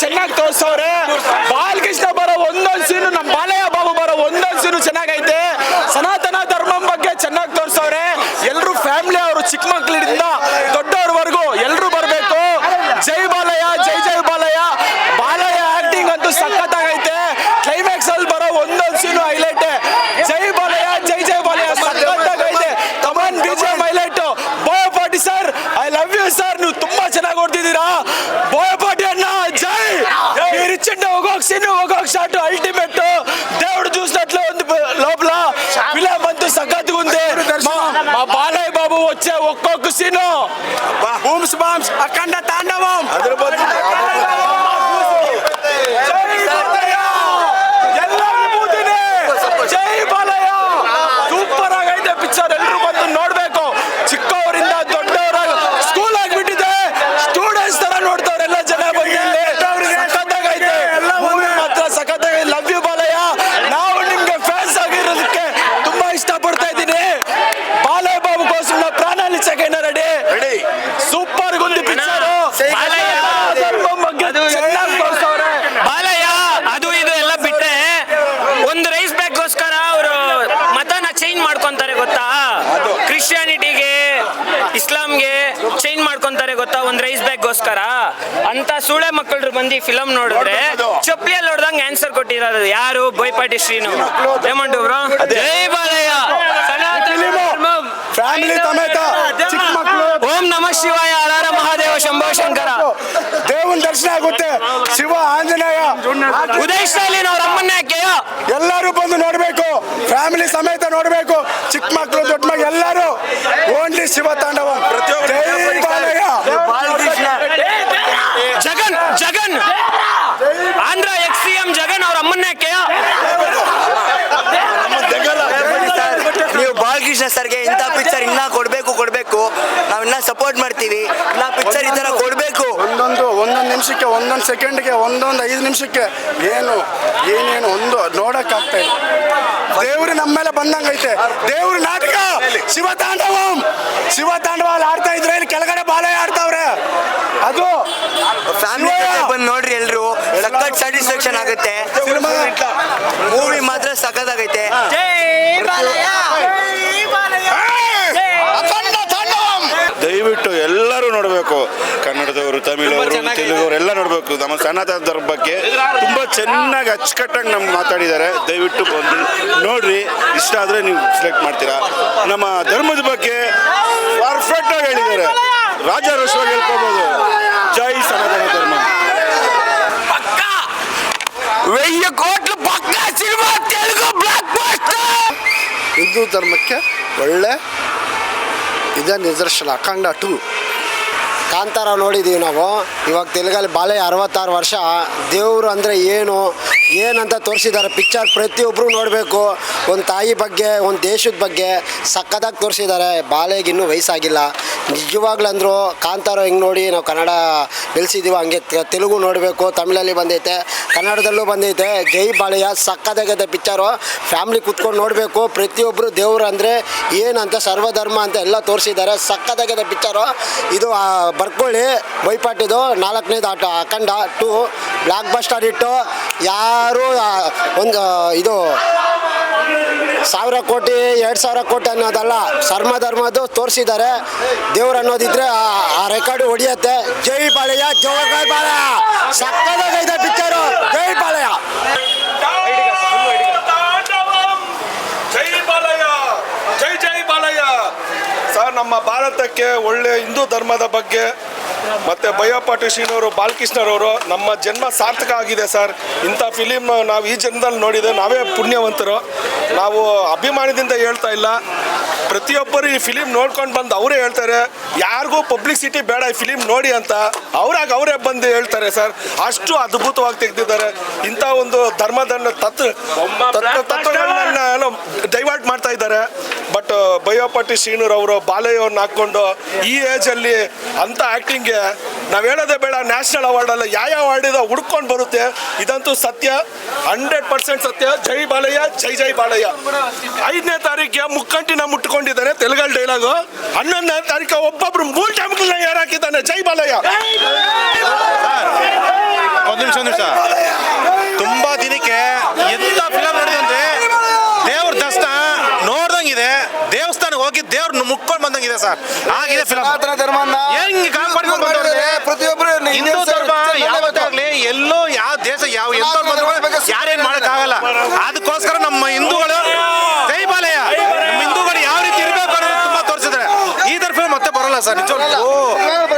ಚೆನ್ನಾಗಿ ತೋರಿಸವ್ರೆ. ಬಾಲಕೃಷ್ಣ ಬರೋ ಒಂದೊಂದು ಸೀನು, ನಮ್ಮ ಬಾಲಯ್ಯ ಬಾಬು ಬರೋ ಒಂದೊಂದು ಸೀನು ಚೆನ್ನಾಗೈತೆ. ಸನಾತನ ಧರ್ಮ ಬಗ್ಗೆ ಚೆನ್ನಾಗಿ ತೋರಿಸವ್ರೆ. ಎಲ್ಲರೂ ಫ್ಯಾಮಿಲಿ ಅವರು ಚಿಕ್ಕ ಮಕ್ಕಳಿಂದ ದೊಡ್ಡವ್ರವರೆಗೂ ಎಲ್ಲರೂ ಬರಬೇಕು. ಜೈ ಬಾಲಯ್ಯ, ಜೈ ಜೈ ಬಾಲಯ್ಯ. ಬಾಲಯ್ಯ ಆಕ್ಟಿಂಗ್ ಅಂತೂ ಸಖತ್ತಾಗೈತೆ. ಕ್ಲೈಮ್ಯಾಕ್ಸ್ ಅಲ್ಲಿ ಬರೋ ಒಂದೊಂದು ಸೀನು ಹೈಲೈಟ್. ಜೈ ಬಾಲಯ್ಯ, ಜೈ ಜೈ ಬಾಲಯ್ಯ ಸಖತ್ತಾಗೈತೆ. Come on BGM highlight. Boyapati sir, I love you sir. ನೀವು ತುಂಬಾ ಚೆನ್ನಾಗಿ ಹೊಡ್ತಿದ್ದೀರಾ. ಬೋಯಪಾಟಿ ಅಣ್ಣ ಜೈ. ರಿಚ್ ಹೋಗೋಕ್ ಸೀನು, ಹೋಗೋಕ್ ಶಾಟ್ ಅಲ್ಟಿಮೇಟ್. దేవుడు చూసినట్లు ఉంది లోపల. ఫిల్మ్ అంతా సగద్గుంది. మా బాలయ్య బాబు వచ్చే ఒక్కొక్క సీను బూమ్స్ బాంబ్స్ అఖండ తాండవం. జై బాలయ్య. ಸೂಪರ್ ಆಗೈತೆ ಪಿಕ್ಚರ್. ಎಲ್ಲರೂ ಬಂದು ನೋಡ್ಬೇಕು. ಚಿಕ್ಕವರಿಂದ ದೊಡ್ಡವರ ಸ್ಕೂಲ್ ಆಗ್ಬಿಟ್ಟಿದೆ. ಸ್ಟೂಡೆಂಟ್ಸ್ ತರ ನೋಡ್ತಾವ್ರೆ ಎಲ್ಲ ಜನ ಬಂದು. ಸಖತ್ತಾಗೈತೆ ಮಾತ್ರ, ಸಖತ್ತಾಗೈತೆ. Love you Balayya. ನಾವು ನಿಮ್ಗೆ ಫ್ಯಾನ್ಸ್ ಆಗಿರೋದಕ್ಕೆ ತುಂಬಾ ಇಷ್ಟಪಡ್ತಾ ಇದ್ದೀನಿ. ಬಾಲಯ್ಯ ಬಾಬುಗೋಸ್ಕರ ನಾವು ಪ್ರಾಣಾಲಿ ಸೆಕೆಂಡ್ ರೆಡಿ. ಸೂಪರ್ ಗುಂದಿ ಪಿಕ್ಚರ್. ಚೆನ್ನಾಗಿ ತೋರಿಸವ್ರೆ. ಬಾಲಯ್ಯ ಅದು ಇದು ಎಲ್ಲ ಬಿಟ್ರೆ ಒಂದು ರೈಸ್ ಬ್ಯಾಗ್ ಗೋಸ್ಕರ ಅವರು ಮತನ ಚೇಂಜ್ ಮಾಡ್ಕೊಂತಾರೆ ಗೊತ್ತಾ. ಕ್ರಿಶ್ಚಿಯಾನಿಟಿಗೆ ಇಸ್ಲಾಂಗೆ ಚೇಂಜ್ ಮಾಡ್ಕೊಂತಾರೆ ಗೊತ್ತಾ, ಒಂದ್ ರೈಸ್ ಬ್ಯಾಗ್ ಗೋಸ್ಕರ. ಅಂತ ಸೂಳೆ ಮಕ್ಕಳು ಬಂದು ಫಿಲಮ್ ನೋಡಿದ್ರೆ ಚಪ್ಪಲಿಯಲ್ಲಿ ಹೊಡೆದಂಗೆ ಆನ್ಸರ್ ಕೊಟ್ಟಿರೋದು ಯಾರು? ಬೋಯಪಾಟಿ ಶ್ರೀನು. ಏಮಂಟು ಬ್ರೋ? ಜೈ ಬಾಲಯ್ಯ. ಫ್ಯಾಮಿಲಿ ಸಮೇತ ಚಿಕ್ಕ ಮಕ್ಕಳು. ಓಂ ನಮಃ ಶಿವಾಯ, ಹರ ಮಹಾದೇವ, ಶಂಭೋ ಶಂಕರ. ದೇವನ ದರ್ಶನ ಆಗುತ್ತೆ. ಶಿವ, ಆಂಜನೇಯ, ಉದಯ್ ಸ್ಟಾಲಿನ್ ಅವ್ರ ಅಮ್ಮನ್ನ ಎಲ್ಲರೂ ಬಂದು ನೋಡ್ಬೇಕು. ಫ್ಯಾಮಿಲಿ ಸಮೇತ ನೋಡ್ಬೇಕು. ಚಿಕ್ಕ ಮಕ್ಕಳು, ದೊಡ್ಡ ಮಕ್ಕಳು ಎಲ್ಲರೂ. ಓನ್ಲಿ ಶಿವ ತಾಂಡವ. ಜೈ ಬಾಲಯ್ಯ. ಜಗನ್ ಜಗನ್ ಆಂಧ್ರ ಎಕ್ಸ್ CM ಜಗನ್ ಅವ್ರ ಅಮ್ಮನ್ನ ನೀವು ಬಾಲಕೃಷ್ಣ ಸರ್ಗೆ ಇಂಥ ಪಿಕ್ಚರ್ ಇನ್ನ ಕೊಡ್ಬೇಕು. ನಾವು ಇನ್ನ ಸಪೋರ್ಟ್ ಮಾಡ್ತೀವಿ. ಇನ್ನ ಪಿಕ್ಚರ್ ಈ ತರ ಕೊಡ್ಬೇಕು. ಒಂದೊಂದು ನಿಮಿಷಕ್ಕೆ, ಒಂದೊಂದು ಸೆಕೆಂಡ್ಗೆ, ಒಂದೊಂದು 5 ನಿಮಿಷಕ್ಕೆ ಏನೇನು ಒಂದು ನೋಡಕ್ಕಾಗ್ತಾ ಇಲ್ಲ. ದೇವ್ರು ನಮ್ಮ ಮೇಲೆ ಬಂದಂಗೈತೆ. ದೇವ್ರ ನಾಟಕ ಶಿವ ತಾಂಡವ ಅಲ್ಲಿ ಆಡ್ತಾ ಇದ್ರೆ ಇಲ್ಲಿ ಕೆಳಗಡೆ ಬಾಲಯ್ಯ ಆಡ್ತಾವ್ರೆ. ಅದು ಫ್ಯಾಮಿಲಿ ಬಂದು ನೋಡ್ರಿ ಎಲ್ರು. ಸಖತ್ ಸ್ಯಾಟಿಸ್ಫ್ಯಾಕ್ಷನ್ ಆಗುತ್ತೆ. ಮೂವಿ ಮಾತ್ರ ಸಖತ್ತಾಗೈತೆ. ದಯವಿಟ್ಟು ಎಲ್ಲರೂ ನೋಡಬೇಕು. ಕನ್ನಡದವರು, ತಮಿಳವರು, ತೆಲುಗವರು ಎಲ್ಲ ನೋಡಬೇಕು. ನಮ್ಮ ಸನಾತನ ಧರ್ಮ ಬಗ್ಗೆ ತುಂಬ ಚೆನ್ನಾಗಿ ಅಚ್ಚುಕಟ್ಟಾಗಿ ನಮ್ಗೆ ಮಾತಾಡಿದ್ದಾರೆ. ದಯವಿಟ್ಟು ಬಂದು ನೋಡ್ರಿ. ಇಷ್ಟ ಆದರೆ ನೀವು ಸೆಲೆಕ್ಟ್ ಮಾಡ್ತೀರಾ. ನಮ್ಮ ಧರ್ಮದ ಬಗ್ಗೆ ಪರ್ಫೆಕ್ಟಾಗಿ ಹೇಳಿದ್ದಾರೆ. ರಾಜಾರೋಷವಾಗಿ ಹೇಳ್ಕೊಬೋದು. ಜೈ ಸನಾತನ ಧರ್ಮ. 1000 ಕೋಟಿ ಪಕ್ಕ cinema, Telugu blockbuster. Hindu ಧರ್ಮಕ್ಕೆ ಒಳ್ಳೆ ಇದೇ ನಿದರ್ಶನ. ಅಖಂಡ 2 ಕಾಂತಾರ ನೋಡಿದ್ದೀವಿ ನಾವು. ಇವಾಗ ತೆಲುಗಲ್ಲಿ ಬಾಲಯ್ಯ 66 ವರ್ಷ. ದೇವರು ಅಂದರೆ ಏನಂತ ತೋರಿಸಿದ್ದಾರೆ ಪಿಕ್ಚರ್. ಪ್ರತಿಯೊಬ್ಬರು ನೋಡಬೇಕು. ಒಂದು ತಾಯಿ ಬಗ್ಗೆ, ಒಂದು ದೇಶದ ಬಗ್ಗೆ ಸಕ್ಕತ್ತಾಗಿ ತೋರಿಸಿದ್ದಾರೆ. ಬಾಲಯ್ಯಗೆ ಇನ್ನೂ ವಯಸ್ಸಾಗಿಲ್ಲ. ನಿಜವಾಗ್ಲೂ ಅಂದರು ಕಾಂತಾರ ಹಿಂಗೆ ನೋಡಿ ನಾವು ಕನ್ನಡ ಬೆಳೆಸಿದ್ದೀವಿ, ಹಂಗೆ ತೆಲುಗು ನೋಡಬೇಕು. ತಮಿಳಲ್ಲಿ ಬಂದೈತೆ, ಕನ್ನಡದಲ್ಲೂ ಬಂದೈತೆ. ಜೈ ಬಾಲಯ್ಯ ಸಕ್ಕತ್ತಾಗೈತೆ ಪಿಕ್ಚರು. ಫ್ಯಾಮ್ಲಿ ಕುತ್ಕೊಂಡು ನೋಡಬೇಕು. ಪ್ರತಿಯೊಬ್ಬರು ದೇವರು ಅಂದರೆ ಏನಂತ, ಸರ್ವಧರ್ಮ ಅಂತ ಎಲ್ಲ ತೋರಿಸಿದ್ದಾರೆ. ಸಕ್ಕತ್ತಾಗೈತೆ ಪಿಕ್ಚರು. ಇದು ಬರ್ಕೊಳ್ಳಿ. ಬೋಯಪಾಟಿದು 4ನೇದು ಆಟ ಅಖಂಡ 2 ಬ್ಲಾಕ್ ಬಸ್ಟರ್ ಇಟ್ಟು. ಯಾರು ಒಂದು ಇದು 1000 ಕೋಟಿ 2000 ಕೋಟಿ ಅನ್ನೋದಲ್ಲ, ಸರ್ವಧರ್ಮದ್ದು ತೋರಿಸಿದ್ದಾರೆ. ದೇವ್ರು ಅನ್ನೋದಿದ್ರೆ ಆ ರೆಕಾರ್ಡು ಹೊಡಿಯತ್ತೆ. ಜೈ ಬಾಲಯ್ಯ, ಜೈ ಬಾಲಯ್ಯ. ಸಕ್ಕತ್ತಾಗೈತೆ ಪಿಕ್ಚರು. ಜೈ ಬಾಲಯ್ಯ. ಜೈ ಬಾಲಯ್ಯ ಸರ್. ನಮ್ಮ ಭಾರತಕ್ಕೆ ಒಳ್ಳೆ ಹಿಂದೂ ಧರ್ಮದ ಬಗ್ಗೆ ಮತ್ತು ಬೋಯಪಾಟಿ ಶ್ರೀನವರು, ಬಾಲಕೃಷ್ಣರವರು ನಮ್ಮ ಜನ್ಮ ಸಾರ್ಥಕ ಆಗಿದೆ ಸರ್. ಇಂಥ ಫಿಲಿಮ್ ನಾವು ಈ ಜನ್ಮದಲ್ಲಿ ನೋಡಿದೆ. ನಾವೇ ಪುಣ್ಯವಂತರು. ನಾವು ಅಭಿಮಾನದಿಂದ ಹೇಳ್ತಾ ಇಲ್ಲ. ಪ್ರತಿಯೊಬ್ಬರು ಈ ಫಿಲಿಮ್ ನೋಡ್ಕೊಂಡು ಬಂದು ಅವರೇ ಹೇಳ್ತಾರೆ. ಯಾರಿಗೂ ಪಬ್ಲಿಸಿಟಿ ಬೇಡ ಈ ಫಿಲಿಮ್ ನೋಡಿ ಅಂತ. ಅವರೇ ಬಂದು ಹೇಳ್ತಾರೆ ಸರ್. ಅಷ್ಟು ಅದ್ಭುತವಾಗಿ ತೆಗೆದಿದ್ದಾರೆ. ಇಂಥ ಒಂದು ಧರ್ಮದ ತತ್ವಗಳನ್ನ ಡೈವರ್ಟ್ ಮಾಡ್ತಾ ಇದ್ದಾರೆ. ಬಟ್ ಬೋಯಪಾಟಿ ಶ್ರೀನೂರವರು ಬಾಲಯ್ಯವ್ರನ್ನ ಹಾಕ್ಕೊಂಡು ಈ ಏಜಲ್ಲಿ ಅಂಥ ಆ್ಯಕ್ಟಿಂಗ್ಗೆ ನಾವು ಹೇಳೋದೇ ಬೇಡ. ನ್ಯಾಷನಲ್ ಅವಾರ್ಡಲ್ಲ ಯಾವ ಅವಾರ್ಡಿದ ಹುಡ್ಕೊಂಡು ಬರುತ್ತೆ. ಇದಂತೂ ಸತ್ಯ, 100% ಸತ್ಯ. ಜೈ ಬಾಲಯ್ಯ, ಜೈ ಜೈ ಬಾಲಯ್ಯ. 5ನೇ ತಾರೀಕಿಗೆ ಮುಕ್ಕಂಟಿನ ಮುಟ್ಕೊಂಡಿದ್ದಾನೆ ತೆಲುಗಲ್ಲಿ ಡೈಲಾಗು. 11ನೇ ತಾರೀಕು ಒಬ್ಬೊಬ್ರು 3 ಟೈಮ್ಗಳನ್ನ ಯಾರು ಹಾಕಿದ್ದಾನೆ. ಜೈ ಬಾಲಯ್ಯ. ನಿಮಿಷ ತುಂಬಾ ದಿನಕ್ಕೆ ಎಂತ ಫಿಲಮ್ ನೋಡಿದಂತೆ ದೇವ್ರ ದರ್ಶನ ನೋಡ್ದಂಗಿದೆ, ದೇವಸ್ಥಾನಕ್ಕೆ ಹೋಗಿ ದೇವ್ರನ್ನ ಮುಕ್ಕೊಂಡು ಬಂದಂಗಿದೆ ಸರ್. ಆಗಿದೆ ಫಿಲಮ್. ಹೆಂಗ್ ಕಾಪಾಡ್ಕೊಂಡು ಬಂದವ್ರೆ ಪ್ರತಿಯೊಬ್ಬರು ಹಿಂದೂ ಧರ್ಮ ಯಾವತ್ತಾಗ್ಲಿ ಎಲ್ಲೋ ಯಾವ ದೇಶ ಯಾವ ಎಂತ ಯಾರೇನ್ ಮಾಡಕ್ ಆಗಲ್ಲ. ಅದಕ್ಕೋಸ್ಕರ ನಮ್ಮ ಹಿಂದೂಗಳು ಜೈ ಬಾಲಯ್ಯ, ನಮ್ಮ ಹಿಂದೂಗಳು ಯಾವ ರೀತಿ ಇರ್ಬೇಕು ಅನ್ನೋದು ತುಂಬಾ ತೋರಿಸಿದ್ರೆ ಈ ತರ ಫಿಲ್ಮ್ ಮತ್ತೆ ಬರಲ್ಲ ಸರ್. ನಿಜವಾಗ್ಲೂ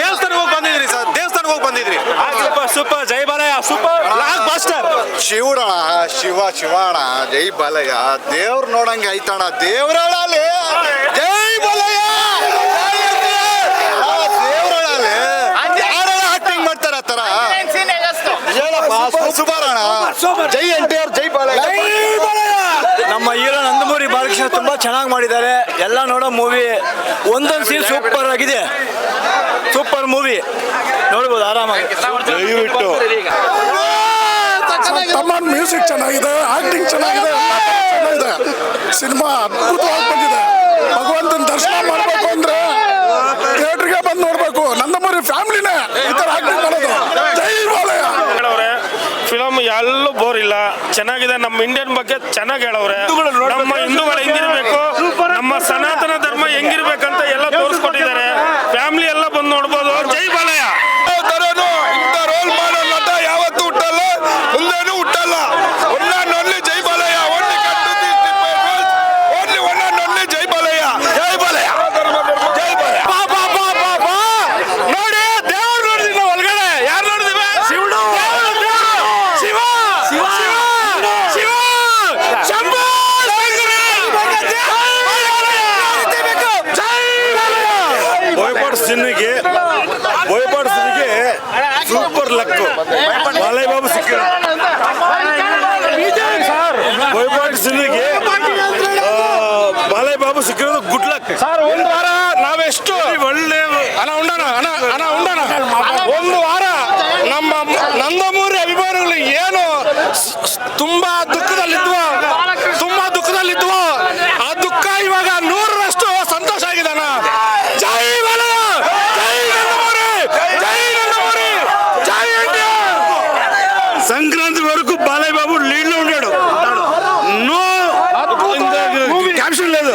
ದೇವಸ್ಥಾನಕ್ಕೆ ಹೋಗಿ ಬಂದಿದ್ರಿ ಸರ್, ದೇವಸ್ಥಾನಕ್ಕೆ ಹೋಗಿ ಬಂದಿದ್ರಿ. ಸೂಪರ್ ಜೈ ಬಾಲಯ್ಯ, ಸೂಪರ್ ಬ್ಲಾಕ್ ಬಸ್ಟರ್. ಶಿವಣ ಶಿವಣ ಜೈ ಬಾಲಯ್ಯ. ದೇವ್ರ ನೋಡಂಗೆ ಐತಣ, ದೇವ್ರಳಲ್ಲಿ ಜೈ ಬಾಲಯ್ಯ. ದೇವ್ರಳಲ್ಲಿ ಯಾರು ಆಕ್ಟಿಂಗ್ ಮಾಡ್ತಾರ ಆ ತರ ಸೂಪರ್ ಅಣ್ಣ. ಜೈ NTR, ಜೈ ಬಾಲಯ್ಯ. ನಮ್ಮ ಹೀರೋ ನಂದಮೂರಿ ಬಾಲಕೃಷ್ಣ ತುಂಬಾ ಚೆನ್ನಾಗಿ ಮಾಡಿದ್ದಾರೆ. ಎಲ್ಲ ನೋಡೋ ಮೂವಿ ಒಂದೊಂದು ಸೀನ್ ಸೂಪರ್ ಆಗಿದೆ, ಸೂಪರ್ ಮೂವಿ ನೋಡ್ಬೋದು ಆರಾಮಾಗಿ. ದಯವಿಟ್ಟು ತಮ್ಮ ಮ್ಯೂಸಿಕ್ ಚೆನ್ನಾಗಿದೆ, ಆಕ್ಟಿಂಗ್ ಚೆನ್ನಾಗಿದೆ, ಚೆನ್ನಾಗಿದೆ. ಸಿನಿಮಾ ಅದ್ಭುತವಾಗಿ ಬಂದಿದೆ. ಭಗವಂತನ ದರ್ಶನ ಮಾಡಬೇಕು ಅಂದ್ರೆ ಥಿಯೇಟರ್ಗೆ ಬಂದು ನೋಡ್ಬೇಕು. ನಂದಮೂರಿ ಫ್ಯಾಮಿಲಿನೇ ಈ ತರ ಆಕ್ಟಿಂಗ್ ಮಾಡೋದು. ಜೈ ಬಾಲಯ್ಯ. ಫಿಲಮ್ ಎಲ್ಲೂ ಬೋರ್ ಇಲ್ಲ, ಚೆನ್ನಾಗಿದೆ. ನಮ್ಮ ಇಂಡಿಯನ್ ಬಗ್ಗೆ ಚೆನ್ನಾಗಿ ಹೇಳವ್ರೆ. ನಮ್ಮ ಹಿಂದೂಗಳು ಹೆಂಗಿರ್ಬೇಕು, ನಮ್ಮ ಸನಾತನ ಧರ್ಮ ಹೆಂಗಿರ್ಬೇಕಂತ ಎಲ್ಲ ತೋರಿಸ್ಕೊಟ್ಟಿದ್ದಾರೆ. ಫ್ಯಾಮಿಲಿ ಎಲ್ಲ ಬಂದು ನೋಡ್ಬೋದು. ಜೈ ಬಾಲಯ್ಯ. ಇಂಥ ರೋಲ್ ಮಾಡೋ ನಟ ಯಾವತ್ತೂ ಹುಟ್ಟಲ್ಲ, ಮುಂದೇನು ಹುಟ್ಟಲ್ಲ. ಒನ್ ಅಂಡ್ ಓನ್ಲಿ ಜೈ Balayya. Only one and only ಜೈ ಬಾಲಯ್ಯ. ಜೈ ಬಾಲಯ್ಯ, ಜೈ ಬಾಲಯ್ಯ. ನೋಡಿ ದೇವ್ರು ನೋಡಿದ್ವಿ ಒಳಗಡೆ. ಯಾರು ನೋಡಿದ್ವಿ? ಶಿವ ಶಂಭೋ ಬೋಯ್ಪಾಡ್ಸಿನಿಗೆ ಸೂಪರ್ ಲಕ್. ಬಾಲಯ್ಯ ಬಾಬು ಸಿಕ್ಕಿದ್ರು. ಬೋಯ್ಪಾಡ್ಸಿನಿಗೆ ಬಾಲಯ್ಯ ಬಾಬು ಸಿಕ್ಕಿರೋದು ಗುಡ್ ಲಕ್ ಸರ್. ಒಂದು ವಾರ ನಾವೆಷ್ಟು ಒಳ್ಳೆ ಉಂಡಣ ಒಂದು ವಾರ ನಮ್ಮ ನಂದಮೂರಿ ಅಭಿಮಾನಿಗಳು ಏನು ತುಂಬಾ ದುಃಖದಲ್ಲಿದ್ವು, ಆ ದುಃಖ ಇವಾಗ 100ರಷ್ಟು ಸಂತೋಷ ಆಗಿದಾನ. ಜೈ ಬಾಲಯ್ಯ, ಜೈ ನಂದಮೂರಿ, ಜೈ ನಂದಮೂರಿ, ಜೈ NTR. సంక్రాంతి బాలయ్య బాబు లీడ్ లో ఉన్నాడు. నో క్యాప్షన్ లేదు.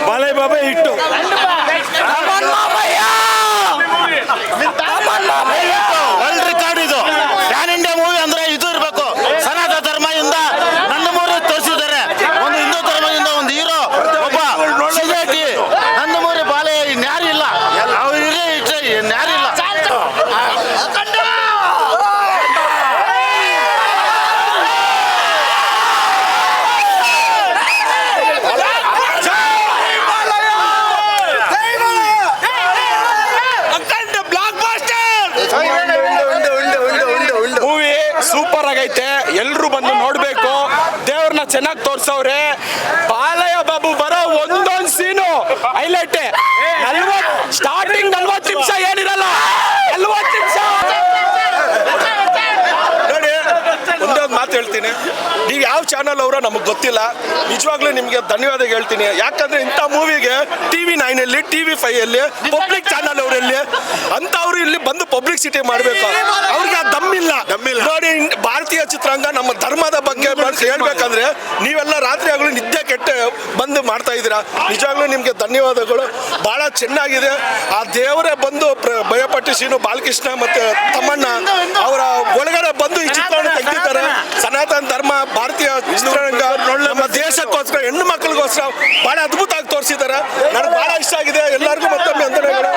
బాలయ్య బాబే హిట్. ವರ್ಲ್ಡ್ ರೆಕಾರ್ಡ್ ಇದು. ಪ್ಯಾನ್ ಇಂಡಿಯಾ ಮೂವಿ ಅಂದ್ರೆ ಇದು ಇರಬೇಕು. ಸನಾತನ ಧರ್ಮದಿಂದ ನಂದಮೂರಿ ತೋರಿಸಿದ್ದಾರೆ. ಒಂದು ಹಿಂದೂ ಧರ್ಮದಿಂದ ಒಂದು ಹೀರೋ ಒಬ್ಬ ಸಿಲೇಟಿ ನಂದಮೂರಿ ಬಾಲಯ್ಯ ಇನ್ಯಾರಿಲ್ಲ. ಅವ್ರು ಇನ್ಯಾರಿಲ್ಲ. ಮೂವಿ ಸೂಪರ್ ಆಗೈತೆ, ಎಲ್ರು ಬಂದು ನೋಡ್ಬೇಕು. ದೇವ್ರನ್ನ ಚೆನ್ನಾಗಿ ತೋರ್ಸವ್ರೆ. ಬಾಲಯ್ಯ ಬಾಬು ಬರೋ ಒಂದೊಂದು ಸೀನು ಹೈಲೈಟ್. ಸ್ಟಾರ್ಟಿಂಗ್ 40 ನಿಮಿಷ ಏನಿರಲ್ಲ, 40 ನಿಮಿಷ. ನೋಡಿ, ಒಂದೇ ಒಂದು ಮಾತು ಹೇಳ್ತೀನಿ. ನೀವು ಯಾವ ಚಾನಲ್ ಅವರ ನಮಗೆ ಗೊತ್ತಿಲ್ಲ. ನಿಜವಾಗ್ಲೂ ನಿಮಗೆ ಧನ್ಯವಾದ ಹೇಳ್ತೀನಿ. ಯಾಕಂದ್ರೆ ಇಂಥ ಮೂವಿಗೆ TV9 ಅಲ್ಲಿ, TV5 ಅಲ್ಲಿ, ಪಬ್ಲಿಕ್ ಚಾನಲ್ ಅವರಲ್ಲಿ ಅಂತವ್ರು ಇಲ್ಲಿ ಬಂದು ಪಬ್ಲಿಸಿಟಿ ಮಾಡಬೇಕು. ಅವ್ರಿಗೆ ಆ ದಮ್ಮಿಲ್ಲ. ನೋಡಿ, ಭಾರತೀಯ ಚಿತ್ರರಂಗ ನಮ್ಮ ಧರ್ಮದ ಬಗ್ಗೆ ಹೇಳ್ಬೇಕಂದ್ರೆ ನೀವೆಲ್ಲ ರಾತ್ರಿ ಆಗಲೂ ನಿದ್ದೆ ಕೆಟ್ಟು ಬಂದು ಮಾಡ್ತಾ ಇದ್ದೀರಾ. ನಿಜವಾಗ್ಲೂ ನಿಮಗೆ ಧನ್ಯವಾದಗಳು. ಬಹಳ ಚೆನ್ನಾಗಿದೆ. ಆ ದೇವರೇ ಬಂದು ಭಯಪಟ್ಟಿ ಶ್ರೀನು ಬಾಲಕೃಷ್ಣ ಮತ್ತೆ ತಮ್ಮಣ್ಣ ಅವರ ಒಳಗಡೆ ಬಂದು ಈ ಚಿತ್ರವನ್ನು ತೆಗೆದಿದ್ದಾರೆ. ಸನಾತನ ಧರ್ಮ, ಭಾರತೀಯ ಚಿತ್ರರಂಗ, ನಮ್ಮ ದೇಶಕ್ಕೋಸ್ಕರ, ಹೆಣ್ಣು ಮಕ್ಕಳಿಗೋಸ್ಕರ ಬಹಳ ಅದ್ಭುತವಾಗಿ ತೋರಿಸಿದ್ದಾರೆ. ನನಗೆ ಬಹಳ ಇಷ್ಟ ಆಗಿದೆ. ಎಲ್ಲರಿಗೂ ಮತ್ತೊಮ್ಮೆ ವಂದನೆಗಳು.